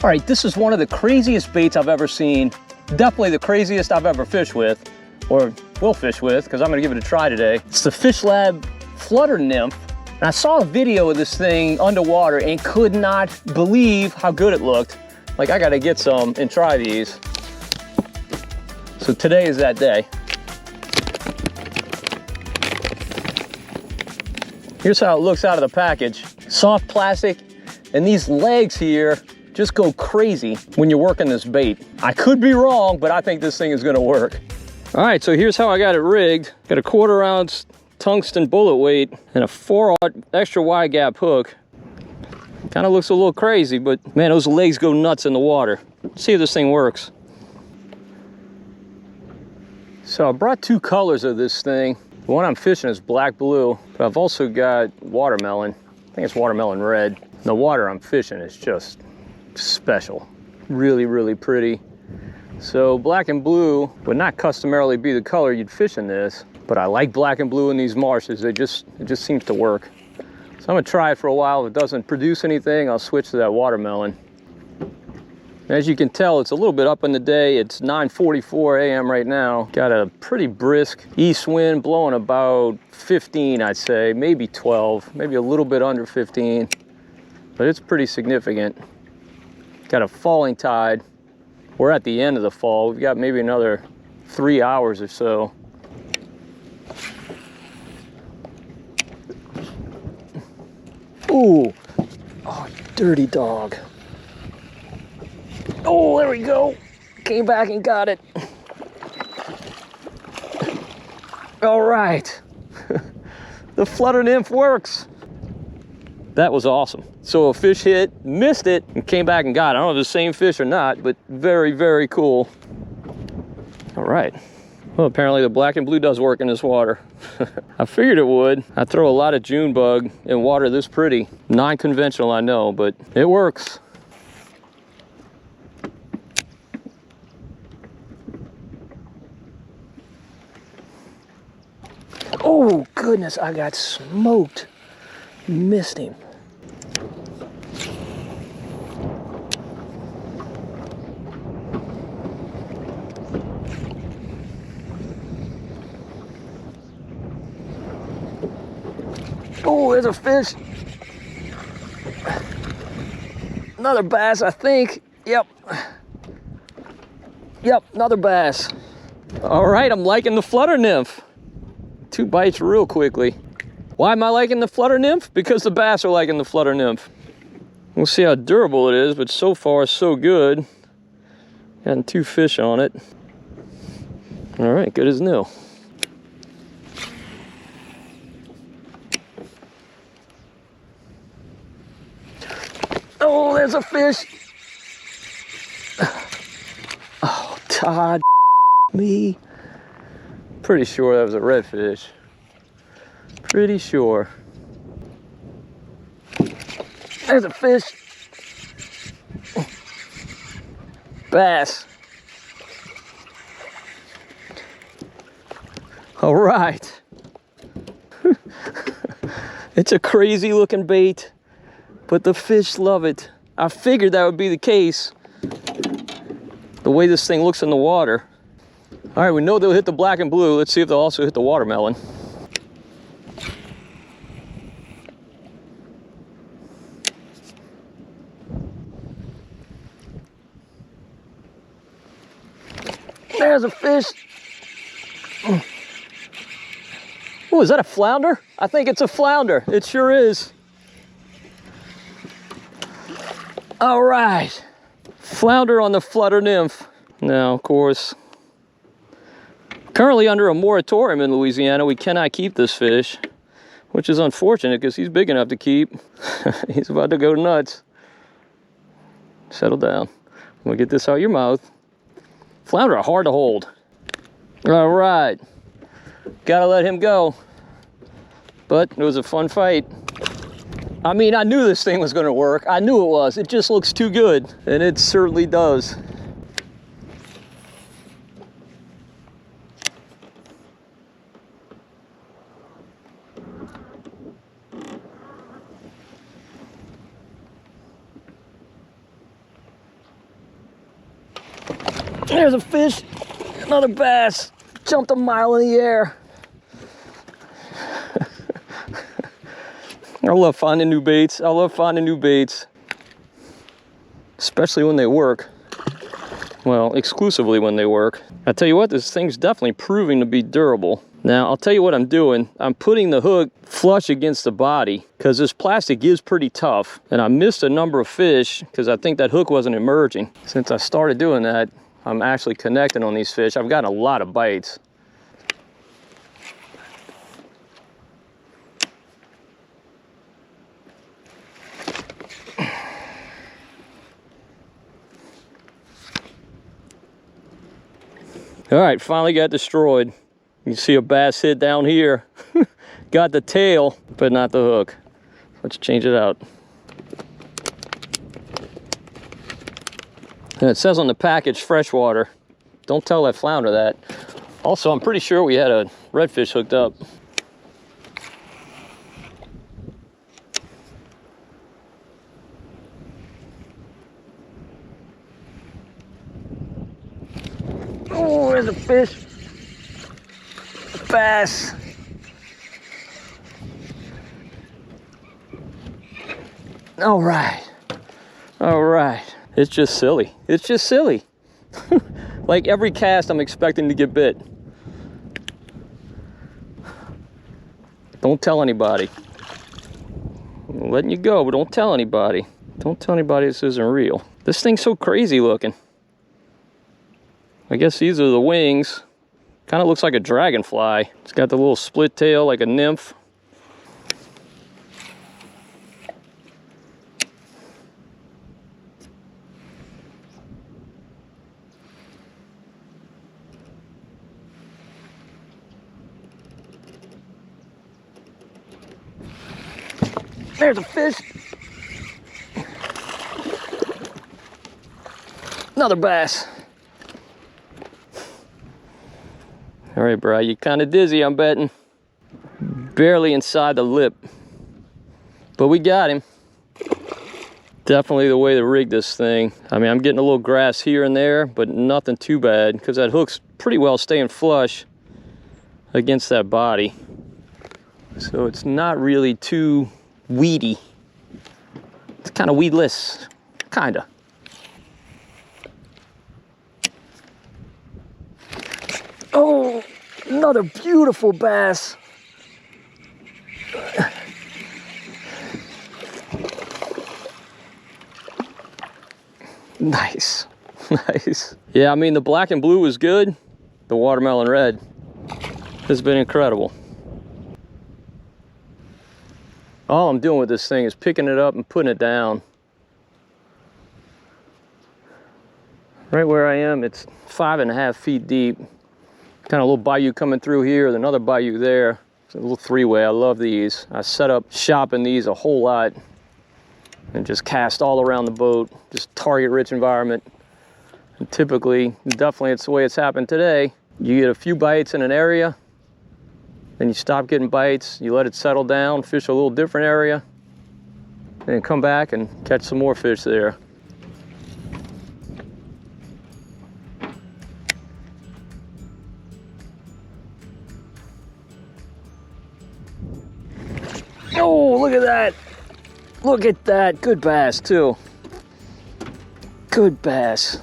All right, this is one of the craziest baits I've ever seen. Definitely the craziest I've ever fished with, or will fish with, because I'm gonna give it a try today. It's the Fishlab Flutter Nymph. And I saw a video of this thing underwater and could not believe how good it looked. Like, I gotta get some and try these. So today is that day. Here's how it looks out of the package. Soft plastic, and these legs here just go crazy when you're working this bait. I could be wrong, but I think this thing is gonna work. All right, so here's how I got it rigged. Got a 1/4 ounce tungsten bullet weight and a 4/0 extra wide gap hook. Kind of looks a little crazy, but man, those legs go nuts in the water. Let's see if this thing works. So I brought 2 colors of this thing. The one I'm fishing is black blue, but I've also got watermelon. I think it's watermelon red. The water I'm fishing is just special. Really, really pretty. So black and blue would not customarily be the color you'd fish in this, but I like black and blue in these marshes. It just seems to work. So I'm gonna try it for a while. If it doesn't produce anything, I'll switch to that watermelon. As you can tell, it's a little bit up in the day. It's 9:44 a.m. right now. Got a pretty brisk east wind blowing about 15, I'd say, maybe 12, maybe a little bit under 15, but it's pretty significant. Got a falling tide. We're at the end of the fall. We've got maybe another 3 hours or so. Ooh, oh, dirty dog. Oh, there we go. Came back and got it. All right. The Flutter Nymph works. That was awesome. So a fish hit, missed it, and came back and got it. I don't know if it's the same fish or not, but very, very cool. All right. Well, apparently the black and blue does work in this water. I figured it would. I throw a lot of June bug in water this pretty. Non-conventional, I know, but it works. Oh, goodness, I got smoked. Missed him. Oh, there's a fish. Another bass, I think. Yep. Yep, another bass. All right, I'm liking the Flutter Nymph. 2 bites real quickly. Why am I liking the Flutter Nymph? Because the bass are liking the Flutter Nymph. We'll see how durable it is, but so far so good. Gotten 2 fish on it. All right, good as new. Oh, there's a fish. Oh, Todd, me. Pretty sure that was a redfish. Pretty sure. There's a fish. Bass. All right. It's a crazy looking bait, but the fish love it. I figured that would be the case, the way this thing looks in the water. All right, we know they'll hit the black and blue. Let's see if they'll also hit the watermelon. There's a fish. Oh, is that a flounder? I think it's a flounder. It sure is. All right. Flounder on the Flutter Nymph. Now, of course, currently under a moratorium in Louisiana, we cannot keep this fish, which is unfortunate because he's big enough to keep. He's about to go nuts. Settle down. I'm gonna get this out of your mouth. Flounder are hard to hold. All right. Gotta let him go. But it was a fun fight. I mean, I knew this thing was gonna work. I knew it was. It just looks too good. And it certainly does. There's a fish, another bass. Jumped a mile in the air. I love finding new baits. I love finding new baits. Especially when they work. Well, exclusively when they work. I tell you what, this thing's definitely proving to be durable. Now, I'll tell you what I'm doing. I'm putting the hook flush against the body because this plastic is pretty tough. And I missed a number of fish because I think that hook wasn't emerging. Since I started doing that, I'm actually connecting on these fish. I've gotten a lot of bites. All right, finally got destroyed. You can see a bass hit down here. Got the tail, but not the hook. Let's change it out. And it says on the package, freshwater. Don't tell that flounder that. Also, I'm pretty sure we had a redfish hooked up. Oh, there's a fish. A bass. All right. All right. It's just silly. It's just silly. Like every cast, I'm expecting to get bit. Don't tell anybody. I'm letting you go, but don't tell anybody. Don't tell anybody this isn't real. This thing's so crazy looking. I guess these are the wings. Kind of looks like a dragonfly. It's got the little split tail like a nymph. There's a fish. Another bass. All right, bro, you're kind of dizzy, I'm betting. Barely inside the lip. But we got him. Definitely the way to rig this thing. I mean, I'm getting a little grass here and there, but nothing too bad because that hook's pretty well staying flush against that body. So it's not really too weedy. It's kind of weedless, kinda. Oh, another beautiful bass. Nice, nice. Yeah, I mean, the black and blue was good. The watermelon red has been incredible. All I'm doing with this thing is picking it up and putting it down. Right where I am, it's 5.5 feet deep. Kind of a little bayou coming through here, another bayou there. It's a little three-way, I love these. I set up shop in these a whole lot and just cast all around the boat, just target-rich environment. And typically, definitely it's the way it's happened today. You get a few bites in an area, then you stop getting bites, you let it settle down, fish a little different area, and then come back and catch some more fish there. Oh, look at that. Look at that. Good bass, too. Good bass.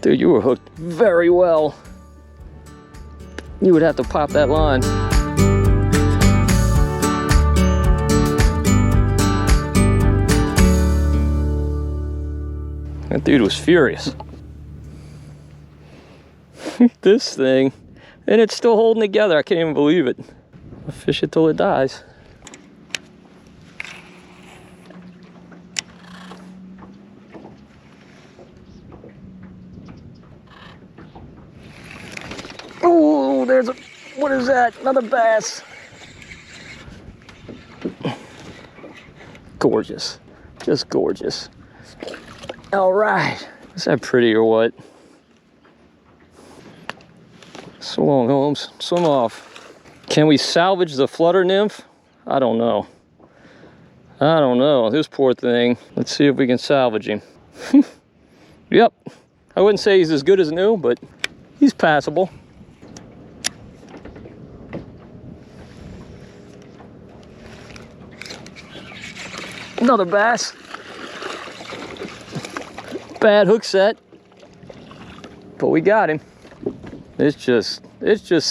Dude, you were hooked very well. You would have to pop that line. That dude was furious. This thing. And it's still holding together. I can't even believe it. I'll fish it till it dies. Oh, there's a, what is that? Another bass. Gorgeous, just gorgeous. All right, is that pretty or what? So long, Holmes, swim off. Can we salvage the flutter nymph? I don't know. I don't know, this poor thing. Let's see if we can salvage him. Yep, I wouldn't say he's as good as new, but he's passable. Another bass. Bad hook set, but we got him. It's just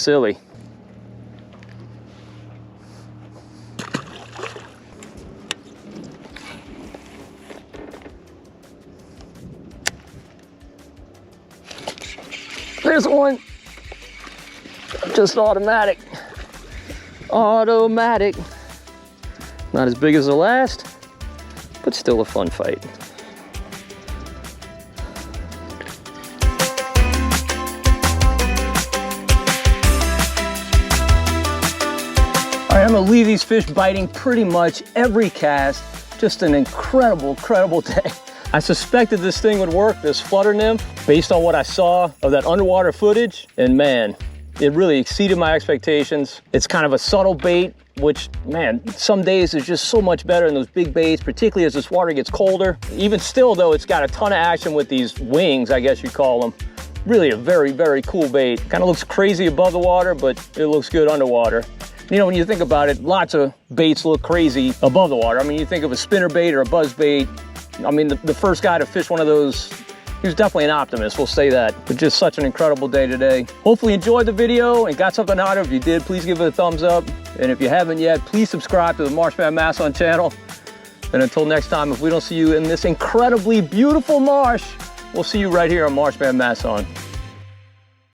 silly. There's one. Just automatic. Automatic. Not as big as the last, but still a fun fight. All right, I'm gonna leave these fish biting pretty much every cast. Just an incredible, incredible day. I suspected this thing would work, this flutter nymph, based on what I saw of that underwater footage, and man, it really exceeded my expectations. It's kind of a subtle bait, which, man, some days is just so much better than those big baits, particularly as this water gets colder. Even still though, it's got a ton of action with these wings, I guess you call them. Really a very, very cool bait. Kind of looks crazy above the water, but it looks good underwater. You know, when you think about it, lots of baits look crazy above the water. I mean, you think of a spinner bait or a buzz bait. I mean, the first guy to fish one of those, he was definitely an optimist, we'll say that. But just such an incredible day today. Hopefully you enjoyed the video and got something out of it. If you did, please give it a thumbs up. And if you haven't yet, please subscribe to the Marshman Masson channel. And until next time, if we don't see you in this incredibly beautiful marsh, we'll see you right here on Marshman Masson.